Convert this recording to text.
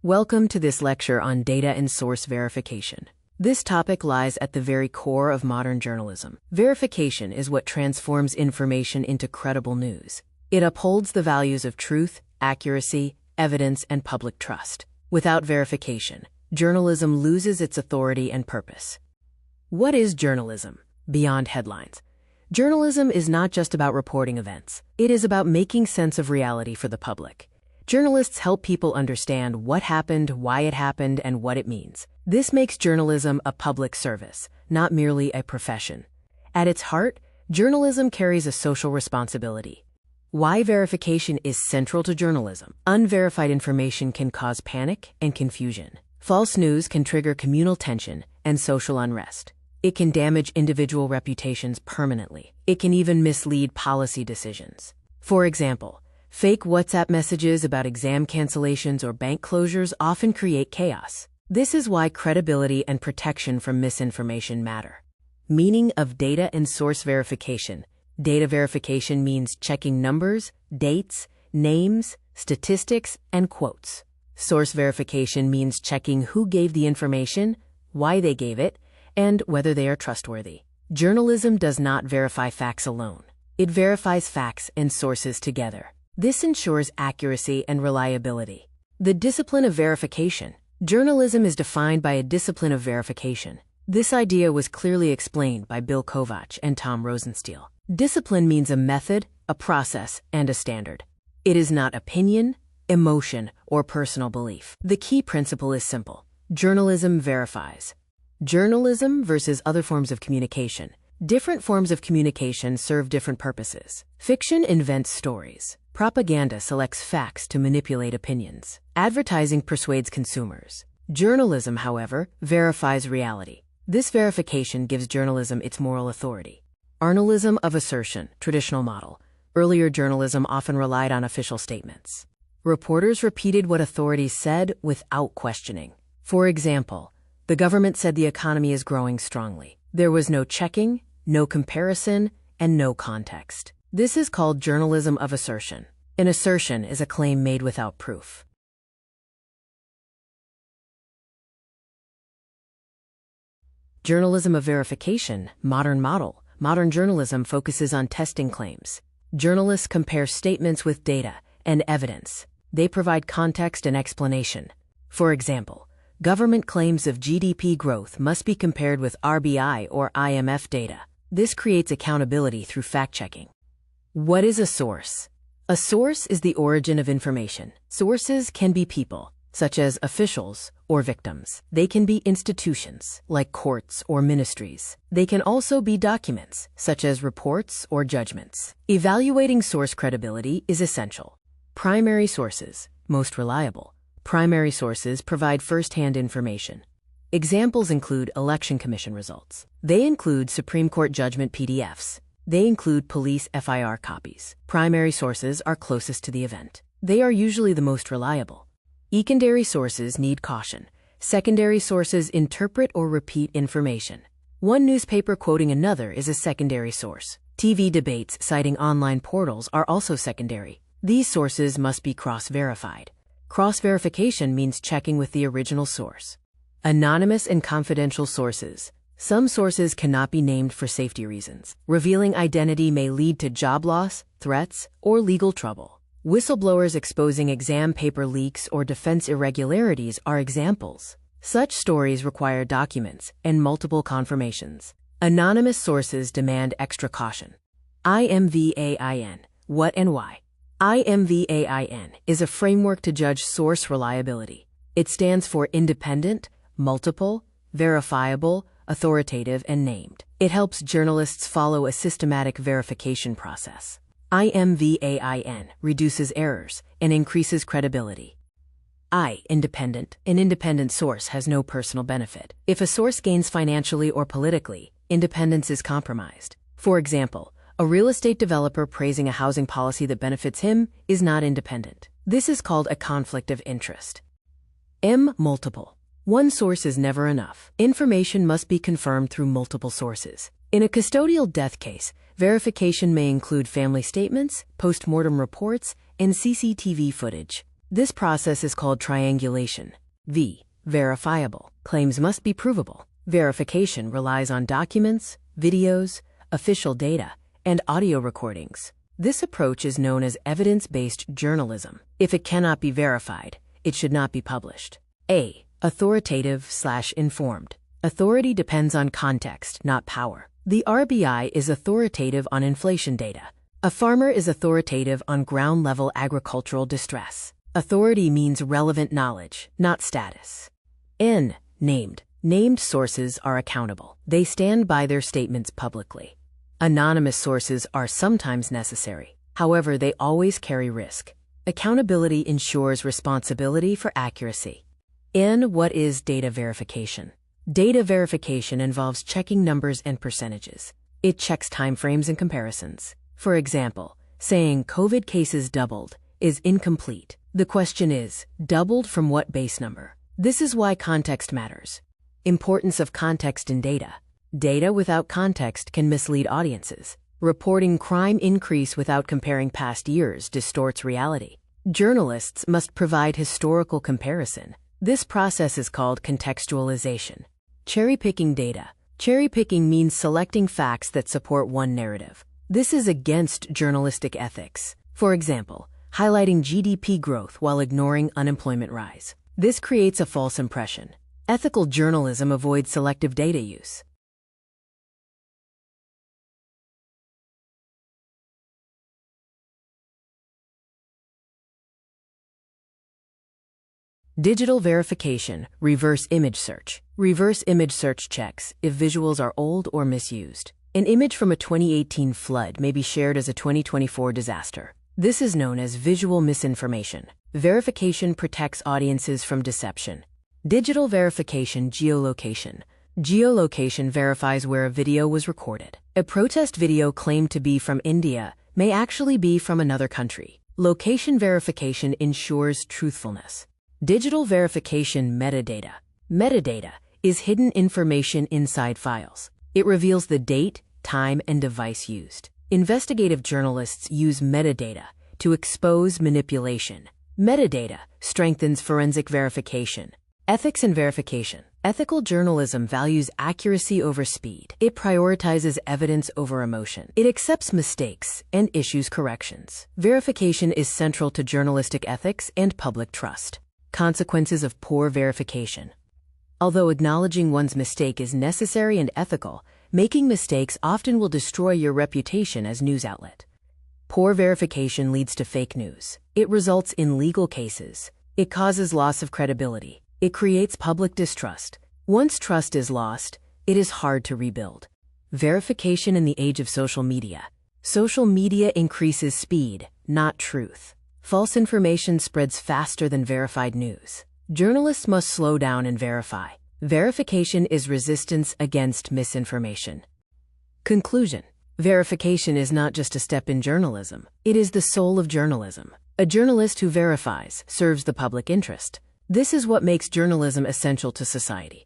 Welcome to this lecture on data and source verification. This topic lies at the very core of modern journalism. Verification is what transforms information into credible news. It upholds the values of truth, accuracy, evidence, and public trust. Without verification, journalism loses its authority and purpose. What is journalism? Beyond headlines. Journalism is not just about reporting events. It is about making sense of reality for the public. Journalists help people understand what happened, why it happened, and what it means. This makes journalism a public service, not merely a profession. At its heart, journalism carries a social responsibility. Why verification is central to journalism. Unverified information can cause panic and confusion. False news can trigger communal tension and social unrest. It can damage individual reputations permanently. It can even mislead policy decisions. For example, fake WhatsApp messages about exam cancellations or bank closures often create chaos. This is why credibility and protection from misinformation matter. Meaning of data and source verification. Data verification means checking numbers, dates, names, statistics, and quotes. Source verification means checking who gave the information, why they gave it, and whether they are trustworthy. Journalism does not verify facts alone. It verifies facts and sources together. This ensures accuracy and reliability. The discipline of verification. Journalism is defined by a discipline of verification. This idea was clearly explained by Bill Kovach and Tom Rosenstiel. Discipline means a method, a process, and a standard. It is not opinion, emotion, or personal belief. The key principle is simple. Journalism verifies. Journalism versus other forms of communication. Different forms of communication serve different purposes. Fiction invents stories. Propaganda selects facts to manipulate opinions. Advertising persuades consumers. Journalism, however, verifies reality. This verification gives journalism its moral authority. Arnolism of assertion, traditional model. Earlier journalism often relied on official statements. Reporters repeated what authorities said without questioning. For example, the government said the economy is growing strongly. There was no checking, no comparison, and no context. This is called journalism of assertion. An assertion is a claim made without proof. Journalism of verification, modern model. Modern journalism focuses on testing claims. Journalists compare statements with data and evidence. They provide context and explanation. For example, government claims of GDP growth must be compared with RBI or IMF data. This creates accountability through fact-checking. What is a source? A source is the origin of information. Sources can be people, such as officials or victims. They can be institutions, like courts or ministries. They can also be documents, such as reports or judgments. Evaluating source credibility is essential. Primary sources, most reliable. Primary sources provide first-hand information. Examples include Election Commission results. They include Supreme Court judgment PDFs. They include police FIR copies. Primary sources are closest to the event. They are usually the most reliable. Secondary sources need caution. Secondary sources interpret or repeat information. One newspaper quoting another is a secondary source. TV debates citing online portals are also secondary. These sources must be cross-verified. Cross-verification means checking with the original source. Anonymous and confidential sources. Some sources cannot be named for safety reasons. Revealing identity may lead to job loss, threats, or legal trouble. Whistleblowers exposing exam paper leaks or defense irregularities are examples. Such stories require documents and multiple confirmations. Anonymous sources demand extra caution. IMVAIN. What and why? IMVAIN is a framework to judge source reliability. It stands for independent, multiple, verifiable, authoritative, and named. It helps journalists follow a systematic verification process. IMVAIN reduces errors and increases credibility. Independent. An independent source has no personal benefit. If a source gains financially or politically, independence is compromised. For example, a real estate developer praising a housing policy that benefits him is not independent. This is called a conflict of interest. Multiple. One source is never enough. Information must be confirmed through multiple sources. In a custodial death case, verification may include family statements, post-mortem reports, and CCTV footage. This process is called triangulation. V. Verifiable. Claims must be provable. Verification relies on documents, videos, official data, and audio recordings. This approach is known as evidence-based journalism. If it cannot be verified, it should not be published. A. Authoritative/informed. Authority depends on context, not power. The RBI is authoritative on inflation data. A farmer is authoritative on ground-level agricultural distress. Authority means relevant knowledge, not status. N. Named. Named sources are accountable. They stand by their statements publicly. Anonymous sources are sometimes necessary. However, they always carry risk. Accountability ensures responsibility for accuracy. N. What is data verification? Data verification involves checking numbers and percentages. It checks timeframes and comparisons. For example, saying COVID cases doubled is incomplete. The question is, doubled from what base number? This is why context matters. Importance of context in data. Data without context can mislead audiences. Reporting crime increase without comparing past years distorts reality. Journalists must provide historical comparison. This process is called contextualization. Cherry-picking data. Cherry-picking means selecting facts that support one narrative. This is against journalistic ethics. For example, highlighting GDP growth while ignoring unemployment rise. This creates a false impression. Ethical journalism avoids selective data use. Digital verification, reverse image search. Reverse image search checks if visuals are old or misused. An image from a 2018 flood may be shared as a 2024 disaster. This is known as visual misinformation. Verification protects audiences from deception. Digital verification, geolocation. Geolocation verifies where a video was recorded. A protest video claimed to be from India may actually be from another country. Location verification ensures truthfulness. Digital verification, metadata. Metadata is hidden information inside files. It reveals the date, time, and device used. Investigative journalists use metadata to expose manipulation. Metadata strengthens forensic verification. Ethics and verification. Ethical journalism values accuracy over speed. It prioritizes evidence over emotion. It accepts mistakes and issues corrections. Verification is central to journalistic ethics and public trust. Consequences of poor verification. Although acknowledging one's mistake is necessary and ethical, making mistakes often will destroy your reputation as news outlet. Poor verification leads to fake news. It results in legal cases. It causes loss of credibility. It creates public distrust. Once trust is lost, it is hard to rebuild. Verification in the age of social media. Social media increases speed, not truth. False information spreads faster than verified news. Journalists must slow down and verify. Verification is resistance against misinformation. Conclusion. Verification is not just a step in journalism. It is the soul of journalism. A journalist who verifies serves the public interest. This is what makes journalism essential to society.